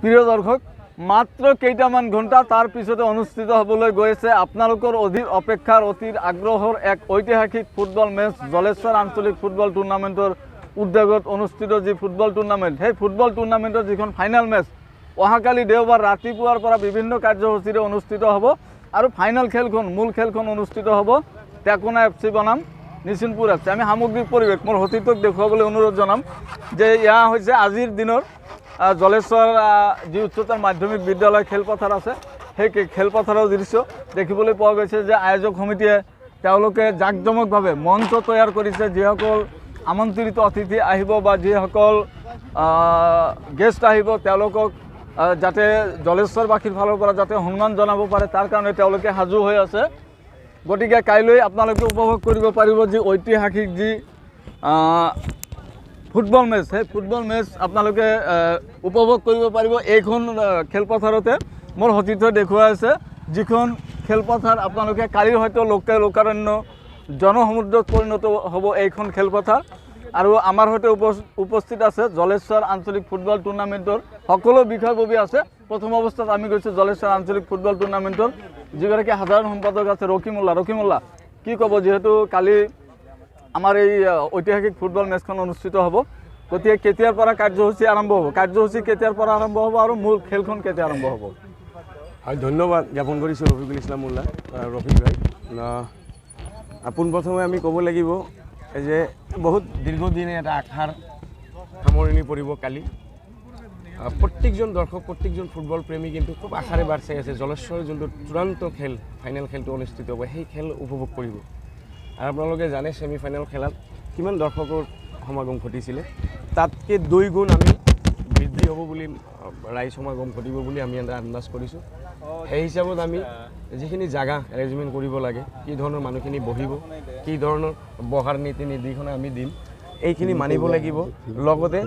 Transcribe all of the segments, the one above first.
প্ৰিয় দৰ্শক মাত্ৰ কেইটামান ঘণ্টা তাৰ পিছতে অনুষ্ঠিত হ'বলৈ গৈ আছে আপোনালোকৰ অধীৰ অপেক্ষাৰ অতীৰ আগ্ৰহৰ এক ঐতিহাসিক ফুটবল মেচ জলেশ্বৰ আঞ্চলিক ফুটবল টুৰ্ণামেণ্টৰ উদ্যোগত অনুষ্ঠিত যি ফুটবল টুৰ্ণামেণ্ট সেই ফুটবল টুৰ্ণামেণ্টৰ যিখন ফাইনেল মেচ অহাকালি দেওবাৰ ৰাতিপুৱাৰ পৰা বিভিন্ন কাৰ্যসূচীৰে অনুষ্ঠিত হ'ব আৰু ফাইনেল খেলখন মূল খেলখন অনুষ্ঠিত হ'ব টেকোনা FC বনাম নিচিনপুৰ FC। আমি সামগ্ৰিক পৰিৱেশ মোৰ সতীৰ্থক দেখুৱাবলৈ অনুৰোধ জনাম যে এয়া হৈছে আজিৰ দিনৰ জলেশ্বৰ যি উচ্চতৰ মাধ্যমিক বিদ্যালয় খেলপথাৰ আছে সেই খেলপথাৰৰ দৃশ্য দেখিবলৈ পোৱা গৈছে যে আয়োজক সমিতিয়ে তেওঁলোকে জাকজমকভাৱে মঞ্চ তৈয়াৰ কৰিছে যিসকল আমন্ত্ৰিত অতিথি আহিব বা যিসকল গেষ্ট আহিব তেওঁলোকক যাতে জলেশ্বৰবাসীৰ ফালৰ পৰা যাতে সন্মান জনাব পাৰে তাৰ কাৰণে তেওঁলোকে সাজু হৈ আছে। গতিকে কাইলৈ আপোনালোকে উপভোগ কৰিব পাৰিব যি ঐতিহাসিক যি ফুটবল মেচ সেই ফুটবল মেচ আপোনালোকে উপভোগ কৰিব পাৰিব এইখন খেলপথাৰতে। মোৰ সতীৰ্থই দেখুৱাই আছে যিখন খেলপথাৰ আপোনালোকে কালিৰ হয়তো লোকাৰণ্য জনসমুদ্ৰত পৰিণত হ'ব এইখন খেলপথাৰ আৰু আমাৰ সৈতে উপস্থিত আছে জলেশ্বৰ আঞ্চলিক ফুটবল টুৰ্ণামেণ্টৰ সকলো বিষয়ববী আছে। প্ৰথম অৱস্থাত আমি গৈছোঁ জলেশ্বৰ আঞ্চলিক ফুটবল টুৰ্ণামেণ্টৰ যিগৰাকী সাধাৰণ সম্পাদক আছে ৰকিমুল্লা কি ক'ব যিহেতু কালি আমাৰ এই ঐতিহাসিক ফুটবল মেচখন অনুষ্ঠিত হ'ব গতিকে কেতিয়াৰ পৰা কাৰ্যসূচী আৰম্ভ হ'ব কেতিয়াৰ পৰা আৰম্ভ হ'ব আৰু মূল খেলখন কেতিয়া আৰম্ভ হ'ব? ধন্যবাদ জ্ঞাপন কৰিছোঁ ৰফিকুল ইছলাম মোল্লা ৰফিক ভাই। পোনপ্ৰথমে আমি ক'ব লাগিব যে বহুত দীৰ্ঘদিনে এটা আশাৰ সামৰণি পৰিব কালি। প্ৰত্যেকজন দৰ্শক প্ৰত্যেকজন ফুটবল প্ৰেমী কিন্তু খুব আশাৰে বাট চাই আছে জলেশ্বৰৰ যোনটো চূড়ান্ত খেল ফাইনেল খেলটো অনুষ্ঠিত হ'ব সেই খেল উপভোগ কৰিব। আৰু আপোনালোকে জানে ছেমি ফাইনেল খেলাত কিমান দৰ্শকৰ সমাগম ঘটিছিলে, তাতকৈ 2 গুণ আমি বৃদ্ধি হ'ব বুলি ৰাইজ সমাগম ঘটিব বুলি আমি এটা আন্দাজ কৰিছোঁ। সেই হিচাপত আমি যিখিনি জাগা এৰেঞ্জমেণ্ট কৰিব লাগে, কি ধৰণৰ মানুহখিনি বহিব, কি ধৰণৰ বহাৰ নীতি নিৰ্দেশনা আমি দিম এইখিনি মানিব লাগিব। লগতে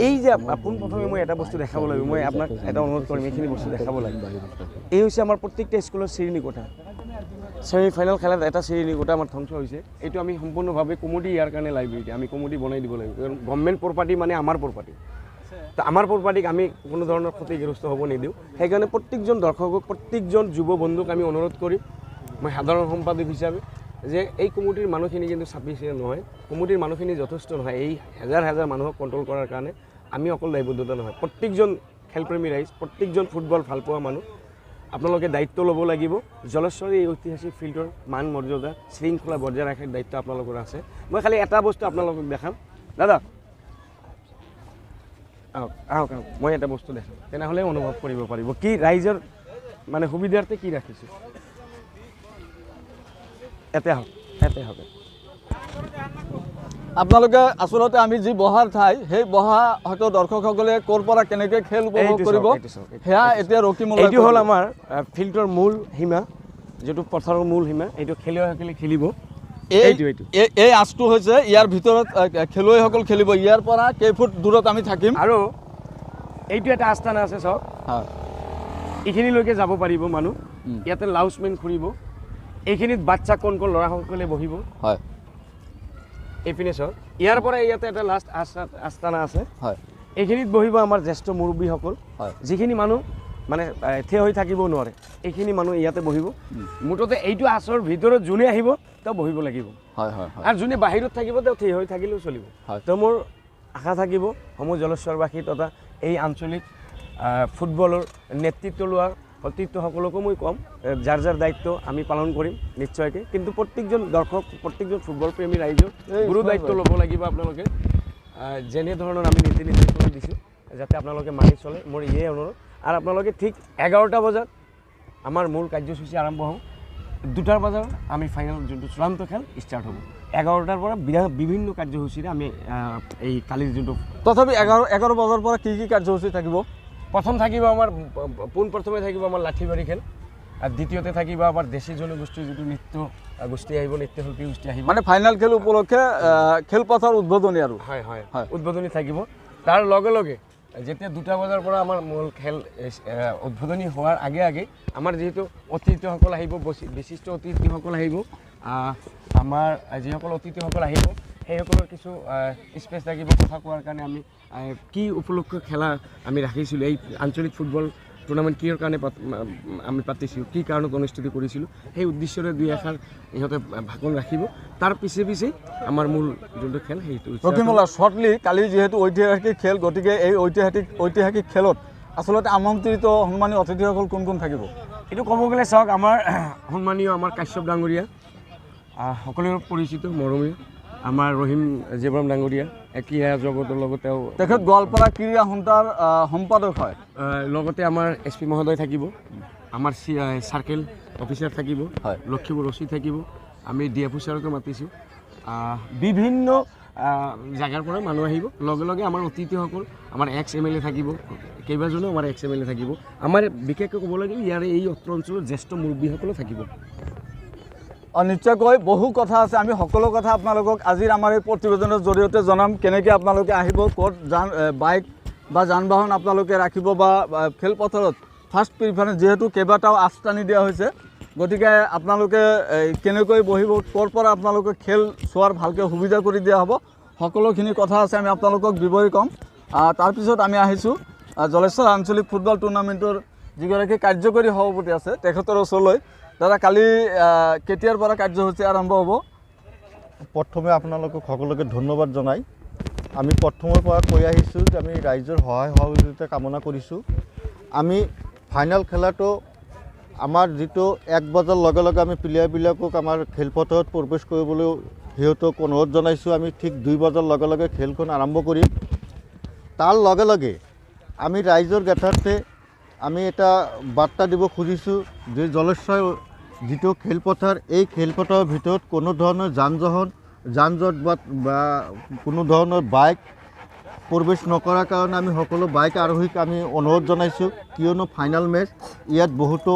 এই যে পোনপ্ৰথমে মই এটা বস্তু দেখাব লাগিব, মই আপোনাক এটা অনুৰোধ কৰিম এইখিনি বস্তু দেখাব লাগিব। এই হৈছে আমাৰ প্ৰত্যেকটা স্কুলৰ শ্ৰেণী কোঠা। ছেমি ফাইনেল খেলাত এটা শ্ৰেণী কোঠা আমাৰ ধ্বংস হৈছে। এইটো আমি সম্পূৰ্ণভাৱে কমিটি ইয়াৰ কাৰণে লাইব্ৰেৰী আমি কমিটি বনাই দিব লাগিব, কাৰণ গভৰ্ণমেণ্ট প্ৰপাৰ্টি মানে আমাৰ প্ৰপাৰ্টি। তো আমাৰ প্ৰপাৰ্টিক আমি কোনো ধৰণৰ ক্ষতিগ্ৰস্ত হ'ব নিদিওঁ। সেইকাৰণে প্ৰত্যেকজন দৰ্শকক প্ৰত্যেকজন যুৱ বন্ধুক আমি অনুৰোধ কৰিম মই সাধাৰণ সম্পাদক হিচাপে যে এই কমিটিৰ মানুহখিনি কিন্তু চাফিচিয়েণ্ট নহয়, কমিটিৰ মানুহখিনি যথেষ্ট নহয়। এই হাজাৰ হাজাৰ মানুহক কণ্ট্ৰল কৰাৰ কাৰণে আমি অকল দায়বদ্ধতা নহয়, প্ৰত্যেকজন খেলপ্ৰেমী ৰাইজ প্ৰত্যেকজন ফুটবল ভালপোৱা মানুহ আপোনালোকে দায়িত্ব ল'ব লাগিব। জলেশ্বৰৰ এই ঐতিহাসিক ফিল্ডৰ মান মৰ্যাদা শৃংখলা বজাই ৰখাৰ দায়িত্ব আপোনালোকৰ আছে। মই খালি এটা বস্তু আপোনালোকক দেখাম, দাদা আহক মই এটা বস্তু দেখাম, তেনেহ'লে অনুভৱ কৰিব পাৰিব কি ৰাইজৰ মানে সুবিধাৰ্থে কি ৰাখিছোঁ। এতে হওক আপোনালোকে আচলতে আমি যি বহাৰ ঠাই সেই বহা হয়তো দৰ্শকসকলে ক'ৰ পৰা কেনেকৈ খেল উপভোগ কৰিব সেয়া এতিয়া ৰকিমুল্লা। এইটো হ'ল আমাৰ ফিল্ডৰ মূল সীমা, যিটো পথাৰৰ মূল সীমা। এইটো খেলুৱৈসকলে খেলিব। এই আঁচটো হৈছে ইয়াৰ ভিতৰত খেলুৱৈসকল খেলিব। ইয়াৰ পৰা কেইফুট দূৰত আমি থাকিম আৰু এইটো এটা আস্থানা আছে চাওক, এইখিনিলৈকে যাব পাৰিব মানুহ। ইয়াতে লাউচমেন ঘূৰিব, এইখিনিত বাচ্চা কোন ল'ৰাসকলে বহিব। হয় এইপিনে চাওক, ইয়াৰ পৰা ইয়াতে এটা লাষ্ট আস্থানা আছে। হয় এইখিনিত বহিব আমাৰ জ্যেষ্ঠ মুৰব্বীসকল। হয় যিখিনি মানুহ মানে থিয় হৈ থাকিব নোৱাৰে এইখিনি মানুহ ইয়াতে বহিব। মুঠতে এইটো আঁচৰ ভিতৰত যোনে আহিব তেওঁ বহিব লাগিব। হয় হয় আৰু যোনে বাহিৰত থাকিব তেওঁ থিয় হৈ থাকিলেও চলিব। তো মোৰ আশা থাকিব সমূহ জলেশ্বৰবাসী তথা এই আঞ্চলিক ফুটবলৰ নেতৃত্ব লোৱা সতীৰ্থসকলকো মই ক'ম যাৰ যাৰ দায়িত্ব আমি পালন কৰিম নিশ্চয়কৈ, কিন্তু প্ৰত্যেকজন দৰ্শক প্ৰত্যেকজন ফুটবল প্ৰেমী ৰাইজৰ গুৰু দায়িত্ব ল'ব লাগিব। আপোনালোকে যেনেধৰণৰ আমি নীতি নিৰ্দেশনা দিছোঁ যাতে আপোনালোকে মানি চলে, মোৰ ইয়ে অনুৰোধ। আৰু আপোনালোকে ঠিক 11টা বজাত আমাৰ মূল কাৰ্যসূচী আৰম্ভ হ'ব, 2টা বজাত আমি ফাইনেল যোনটো চূড়ান্ত খেল ষ্টাৰ্ট হ'ব। 11টাৰ পৰা বিভিন্ন কাৰ্যসূচীৰে আমি এই কালিৰ যোনটো তথাপি 11 বজাৰ পৰা কি কাৰ্যসূচী থাকিব? প্ৰথম থাকিব আমাৰ পোনপ্ৰথমে থাকিব আমাৰ লাঠিবাৰী খেল, আৰু দ্বিতীয়তে থাকিব আমাৰ দেশী জনগোষ্ঠীৰ যিটো নৃত্য গোষ্ঠী আহিব, নৃত্যশিল্পী গোষ্ঠী আহিব। মানে ফাইনেল খেল উপলক্ষে খেলপথাৰ উদ্বোধনী আৰু হয় হয় হয় উদ্বোধনী থাকিব। তাৰ লগে লগে যেতিয়া 2টা বজাৰ পৰা আমাৰ মূল খেল উদ্বোধনী হোৱাৰ আগে আগে আমাৰ যিহেতু অতিথিসকল আহিব, বিশিষ্ট অতিথিসকল আহিব, আমাৰ যিসকল অতিথিসকল আহিব সেইসকলৰ কিছু স্পেচ লাগিব কথা কোৱাৰ কাৰণে আমি কি উপলক্ষে খেলা আমি ৰাখিছিলোঁ, এই আঞ্চলিক ফুটবল টুৰ্ণামেণ্ট কিহৰ কাৰণে আমি পাতিছিলোঁ, কি কাৰণত অনুষ্ঠিত কৰিছিলোঁ, সেই উদ্দেশ্যৰে দুই এষাৰ ইহঁতে ভাষণ ৰাখিব। তাৰ পিছে পিছেই আমাৰ মূল যোনটো খেল সেইটো ৰকিমুল্লাহ শ্বৰ্টলি কালি যিহেতু ঐতিহাসিক খেল, গতিকে এই ঐতিহাসিক খেলত আচলতে আমন্ত্ৰিত সন্মানীয় অতিথিসকল কোন কোন থাকিব? এইটো ক'ব গ'লে চাওক, আমাৰ সন্মানীয় আমাৰ কাশ্যপ ডাঙৰীয়া, সকলোৰে পৰিচিত মৰমীয় আমাৰ ৰহিম জেবৰাম ডাঙৰীয়া, ক্ৰীড়া জগতৰ লগত তেখেত গোৱালপাৰা ক্ৰীড়া সন্থাৰ সম্পাদক হয়। লগতে আমাৰ SP মহোদয় থাকিব, আমাৰ চাৰ্কেল অফিচাৰ থাকিব, লক্ষীপুৰ OC থাকিব, আমি DFO ছাৰকো মাতিছোঁ, বিভিন্ন জাগাৰ পৰা মানুহ আহিব। লগে লগে আমাৰ অতিথিসকল, আমাৰ ex-MLA থাকিব, কেইবাজনো আমাৰ ex-MLA থাকিব। আমাৰ বিশেষকৈ ক'ব লাগে ইয়াৰে এই অত্ৰ অঞ্চলৰ জ্যেষ্ঠ মুৰব্বীসকলো থাকিব। নিশ্চয়কৈ বহু কথা আছে, আমি সকলো কথা আপোনালোকক আজিৰ আমাৰ এই প্ৰতিবেদনৰ জৰিয়তে জনাম। কেনেকৈ আপোনালোকে আহিব, ক'ত বাইক বা যান বাহন আপোনালোকে ৰাখিব, বা খেলপথাৰত ফাৰ্ষ্ট প্ৰিফাৰেঞ্চ যিহেতু কেইবাটাও আস্থানি দিয়া হৈছে, গতিকে আপোনালোকে কেনেকৈ বহিব, ক'ৰ পৰা আপোনালোকে খেল চোৱাৰ ভালকৈ সুবিধা কৰি দিয়া হ'ব, সকলোখিনি কথা আছে, আমি আপোনালোকক বিৱৰি ক'ম। তাৰপিছত আমি আহিছোঁ জলেশ্বৰ আঞ্চলিক ফুটবল টুৰ্ণামেণ্টৰ যিগৰাকী কাৰ্যকৰী সভাপতি আছে তেখেতৰ ওচৰলৈ। দাদা, কালি কেতিয়াৰ পৰা কাৰ্যসূচী আৰম্ভ হ'ব? প্ৰথমে আপোনালোকক সকলোকে ধন্যবাদ জনাই আমি প্ৰথমৰ পৰা কৈ আহিছোঁ যে আমি ৰাইজৰ সহায় সহযোগিতা কামনা কৰিছোঁ। আমি ফাইনেল খেলাটো আমাৰ যিটো 1 বজাৰ লগে লগে আমি প্লেয়াৰবিলাকক আমাৰ খেলপথাৰত প্ৰৱেশ কৰিবলৈ সিহঁতক অনুৰোধ জনাইছোঁ। আমি ঠিক 2 বজাৰ লগে লগে খেলখন আৰম্ভ কৰিম। তাৰ লগে লগে আমি ৰাইজৰ জ্ঞাতাৰ্থে আমি এটা বাৰ্তা দিব খুজিছোঁ যে জলেশ্বৰ যিটো খেলপথাৰ, এই খেলপথাৰৰ ভিতৰত কোনো ধৰণৰ যান জঁট বা কোনো ধৰণৰ বাইক প্ৰৱেশ নকৰাৰ কাৰণে আমি সকলো বাইক আৰোহীক আমি অনুৰোধ জনাইছোঁ। কিয়নো ফাইনেল মেচ, ইয়াত বহুতো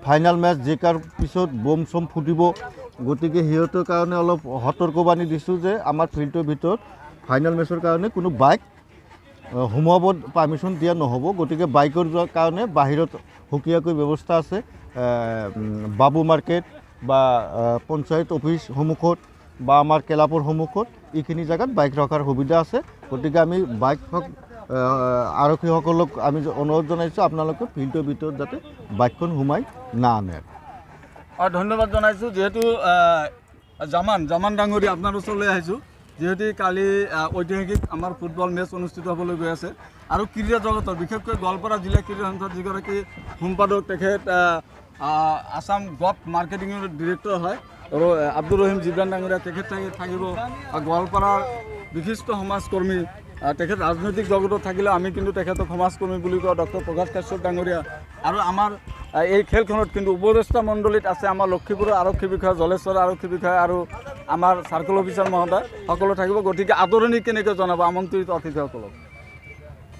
ফাইনেল মেচ জিকাৰ পিছত বোম চম ফুটিব, গতিকে সিহঁতৰ কাৰণে অলপ সতৰ্কবাণী দিছোঁ যে আমাৰ ফিল্ডৰ ভিতৰত ফাইনেল মেচৰ কাৰণে কোনো বাইক সোমাব পাৰ্মিশ্যন দিয়া নহ'ব। গতিকে বাইকৰ যোৱাৰ কাৰণে বাহিৰত সুকীয়াকৈ ব্যৱস্থা আছে। বাবু মাৰ্কেট বা পঞ্চায়ত অফিচ সন্মুখত বা আমাৰ ক্লাবৰ সন্মুখত এইখিনি জেগাত বাইক ৰখাৰ সুবিধা আছে। গতিকে আমি বাইক আৰক্ষীসকলক আমি অনুৰোধ জনাইছোঁ আপোনালোকে ফিল্ডৰ ভিতৰত যাতে বাইকখন সোমাই না আনে। ধন্যবাদ জনাইছোঁ। যিহেতু জামান ডাঙৰীয়া আপোনাৰ ওচৰলৈ আহিছোঁ, যিহেতু কালি ঐতিহাসিক আমাৰ ফুটবল মেচ অনুষ্ঠিত হ'বলৈ গৈ আছে, আৰু ক্ৰীড়া জগতৰ বিশেষকৈ গোৱালপাৰা জিলা ক্ৰীড়া সন্থাৰ যিগৰাকী সম্পাদক, তেখেত আসাম গভ মাৰ্কেটিঙৰ ডিৰেক্টৰ হয়, আৰু আব্দুৰ ৰহিম জিবৰান ডাঙৰীয়া তেখেত থাকিব, গোৱালপাৰাৰ বিশিষ্ট সমাজকৰ্মী, তেখেত ৰাজনৈতিক জগতত থাকিলেও আমি কিন্তু তেখেতক সমাজকৰ্মী বুলি কওঁ, ডক্টৰ প্ৰকাশ কাশ্যপ ডাঙৰীয়া। আৰু আমাৰ এই খেলখনত কিন্তু উপদেষ্টা মণ্ডলীত আছে আমাৰ লক্ষীপুৰৰ আৰক্ষী বিষয়া, জলেশ্বৰ আৰক্ষী বিষয়া আৰু আমাৰ চাৰ্কেল অফিচাৰ মহোদয় সকলো থাকিব। গতিকে আদৰণি কেনেকৈ জনাব আমন্ত্ৰিত অতিথিসকলক?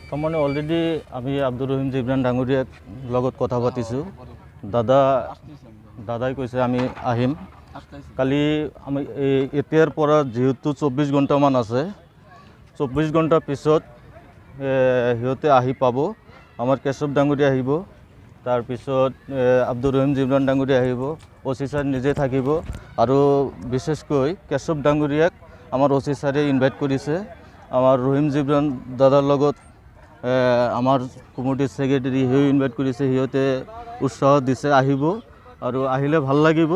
তাৰমানে অলৰেডি আমি আব্দুৰ ৰহিম জিবৰান ডাঙৰীয়াৰ লগত কথা পাতিছোঁ। দাদাই কৈছে আমি আহিম। কালি আমি এতিয়াৰ পৰা যিহেতু 24 ঘণ্টামান আছে, 24 ঘণ্টাৰ পিছত সিহঁতে আহি পাব। আমাৰ কেশৱ ডাঙৰীয়া আহিব, তাৰপিছত আব্দুৰ ৰহিম জিবৰান ডাঙৰীয়া আহিব, OC ছাৰ নিজে থাকিব, আৰু বিশেষকৈ কেশৱ ডাঙৰীয়াক আমাৰ OC ছাৰে ইনভাইট কৰিছে। আমাৰ ৰহিম জিবৰান দাদাৰ লগত আমাৰ কমিটিৰ ছেক্ৰেটাৰী সিও ইনভাইট কৰিছে, সিহঁতে উৎসাহ দিছে আহিব, আৰু আহিলে ভাল লাগিব।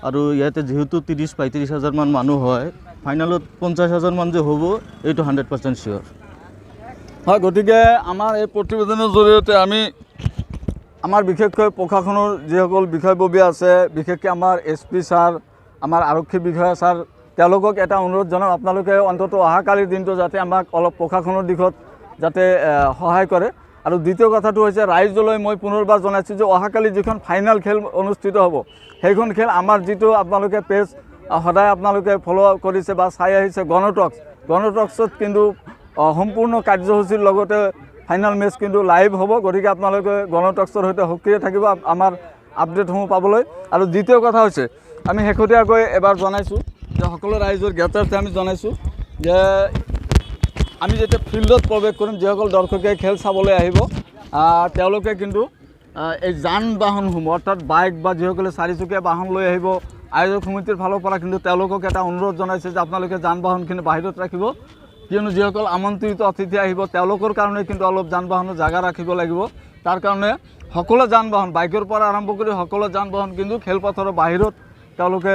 আৰু ইয়াতে যিহেতু 30-35 হাজাৰমান মানুহ হয়, ফাইনেলত 50 হাজাৰমান যে হ'ব এইটো 100% চিয়'ৰ হয়। গতিকে আমাৰ এই প্ৰতিবেদনৰ জৰিয়তে আমি আমাৰ বিশেষকৈ প্ৰশাসনৰ যিসকল বিষয়ববীয়া আছে, বিশেষকৈ আমাৰ SP ছাৰ, আমাৰ আৰক্ষী বিষয়া ছাৰ, তেওঁলোকক এটা অনুৰোধ জনাম, আপোনালোকে অন্ততঃ অহাকালিৰ দিনটো যাতে আমাক অলপ প্ৰশাসনৰ দিশত যাতে সহায় কৰে। আৰু দ্বিতীয় কথাটো হৈছে ৰাইজলৈ মই পুনৰবাৰ জনাইছোঁ যে অহাকালি যিখন ফাইনেল খেল অনুষ্ঠিত হ'ব, সেইখন খেল আমাৰ যিটো আপোনালোকে পেজ সদায় আপোনালোকে ফ'ল' কৰিছে বা চাই আহিছে, গণটক্সত কিন্তু সম্পূৰ্ণ কাৰ্যসূচীৰ লগতে ফাইনেল মেচ কিন্তু লাইভ হ'ব। গতিকে আপোনালোকে গণটক্সৰ সৈতে সক্ৰিয় থাকিব আমাৰ আপডেটসমূহ পাবলৈ। আৰু দ্বিতীয় কথা হৈছে আমি শেহতীয়াকৈ এবাৰ জনাইছোঁ যে সকলো ৰাইজৰ জ্ঞাতাৰ্থে আমি জনাইছোঁ যে আমি যেতিয়া ফিল্ডত প্ৰৱেশ কৰিম, যিসকল দৰ্শকে খেল চাবলৈ আহিব তেওঁলোকে কিন্তু এই যান বাহনসমূহ অৰ্থাৎ বাইক বা যিসকলে চাৰিচকীয়া বাহন লৈ আহিব আয়োজক সমিতিৰ ফালৰ পৰা কিন্তু তেওঁলোকক এটা অনুৰোধ জনাইছে যে আপোনালোকে যান বাহনখিনি বাহিৰত ৰাখিব, কিয়নো যিসকল আমন্ত্ৰিত অতিথি আহিব তেওঁলোকৰ কাৰণে কিন্তু অলপ যান বাহনৰ জাগা ৰাখিব লাগিব। তাৰ কাৰণে সকলো যান বাহন বাইকৰ পৰা আৰম্ভ কৰি সকলো যান বাহন কিন্তু খেলপথাৰৰ বাহিৰত তেওঁলোকে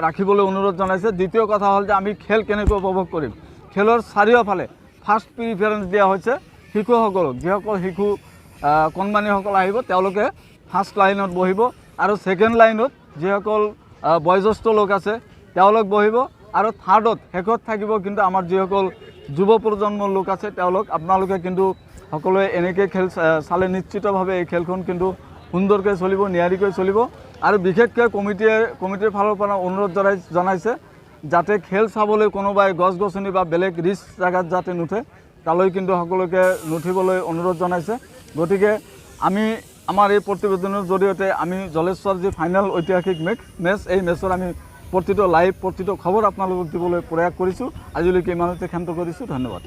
ৰাখিবলৈ অনুৰোধ জনাইছে। দ্বিতীয় কথা হ'ল যে আমি খেল কেনেকৈ উপভোগ কৰিম, খেলৰ চাৰিওফালে ফাৰ্ষ্ট প্ৰিফাৰেঞ্চ দিয়া হৈছে শিশুসকলক। যিসকল শিশু কণমানিসকল আহিব তেওঁলোকে ফাৰ্ষ্ট লাইনত বহিব আৰু ছেকেণ্ড লাইনত যিসকল বয়োজ্যেষ্ঠ লোক আছে তেওঁলোক বহিব আৰু থাৰ্ডত শেষত থাকিব কিন্তু আমাৰ যিসকল যুৱ প্ৰজন্মৰ লোক আছে তেওঁলোক। আপোনালোকে কিন্তু সকলোৱে এনেকৈ খেল চালে নিশ্চিতভাৱে এই খেলখন কিন্তু সুন্দৰকৈ চলিব, নিয়াৰিকৈ চলিব। আৰু বিশেষকৈ কমিটিৰ ফালৰ পৰা অনুৰোধ জনাইছে যাতে খেল চাবলৈ কোনোবাই গছ গছনি বা বেলেগ ৰিস্ক জেগাত যাতে নুঠে তালৈ কিন্তু সকলোকে নুঠিবলৈ অনুৰোধ জনাইছে। গতিকে আমি আমাৰ এই প্ৰতিবেদনৰ জৰিয়তে আমি জলেশ্বৰ যি ফাইনেল ঐতিহাসিক মেচ এই মেচৰ আমি প্ৰতিটো লাইভ প্ৰতিটো খবৰ আপোনালোকক দিবলৈ প্ৰয়াস কৰিছোঁ। আজিলৈকে ইমানতে ক্ষান্ত কৰিছোঁ। ধন্যবাদ।